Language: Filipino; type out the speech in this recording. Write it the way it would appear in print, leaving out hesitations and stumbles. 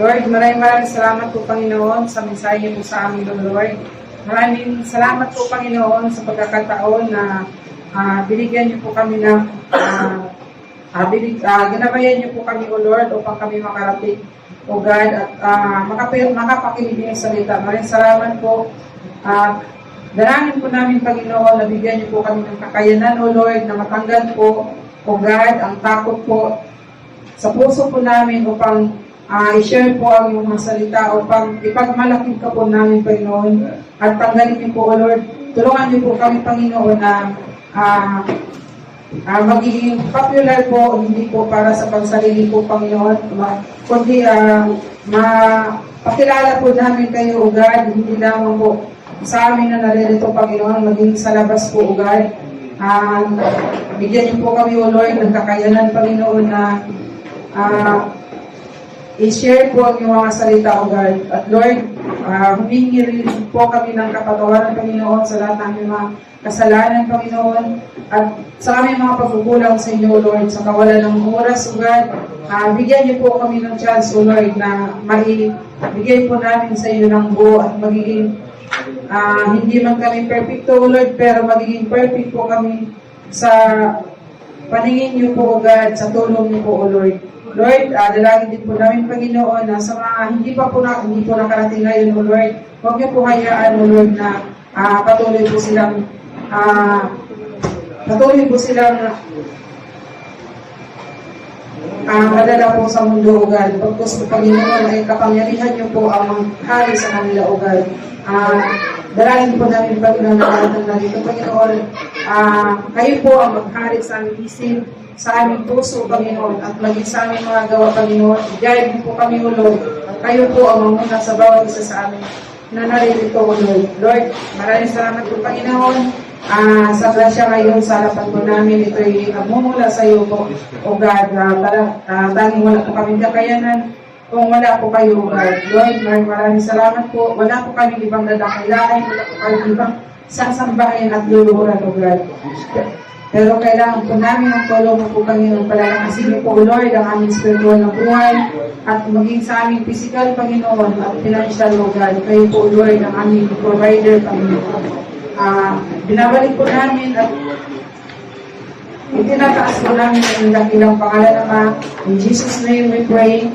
Lord, maraming salamat po, Panginoon, sa mensahe niyo po sa amin, Lord. Maraming salamat po, Panginoon, sa pagkakataon na binigyan niyo po kami ng ginabayan niyo po kami, O Lord, upang kami makarating, O God, at makapakinig ng salita. Maraming salamat po. Dalangin po namin, Panginoon, na bigyan niyo po kami ng kakayanan, O Lord, na matanggal po, O God, ang takot po sa puso po namin upang i-share po ang iyong mga salita upang ipagmalaki ka po namin, Panginoon, at tanggalin niyo po, O Lord. Tulungan niyo po kami, Panginoon, na magiging popular po, hindi po para sa pansarili po, Panginoon, kundi mapakilala po namin kayo, O God, hindi lamang po sa amin na naririto, Panginoon, maging sa labas po, O God. Bigyan niyo po kami, O Lord, ng kakayanan, Panginoon, na i-share po ang iyong mga salita, O God. At Lord, humingi rin po kami ng kapatawaran, Panginoon, sa lahat ng mga kasalanan, Panginoon, at sa aming mga pagkukulang sa inyo, Lord, sa kawalan ng oras, O God. Bigyan niyo po kami ng chance, O Lord, na maibigay po namin sa iyo ng buo at magiging hindi man kami perfecto, O Lord, pero magiging perfect po kami sa paningin niyo po, O God, sa tulong niyo po, O Lord. Lord, dalangin din po namin, Panginoon, na sa mga hindi po nakarating ngayon, O Lord, huwag niyo po hayaan, O Lord, na patuloy po silang madala po sa mundo, O God. Pagkus po, Panginoon, ay kapangyarihan niyo po ang hari sa kanila, O God. Dalangin po namin, Panginoon, na lahat ng narito, Panginoon, kayo po ang maghari sa aming isip, sa aming puso, Panginoon, at maging sa aming mga gawa, Panginoon. I-guide po kami, O Lord. Kayo po ang mamuna sa bawat isa sa amin na naririto, O Lord. Lord, maraming salamat po, Panginoon. Sa grasya ngayon, sa harapan po namin, ito'y nagmumula sa iyo po, O God. Tanging wala po kaming kakayanan kung wala po kayo, O God. Lord, maraming salamat po. Wala po kaming ibang dadakilain, wala po kaming ibang sasambahin at luluhuran, O God. Pero kailangan po namin ang tulong po kami ng palalahasin po, Lord, ang aming spiritual na buhay at maging sa aming physical, Panginoon, at financial, O God. Kayo po, Lord, ang aming provider, Panginoon. Binabalik po namin at itinataas po namin ang dakilang pangalan naman. In Jesus' name we pray.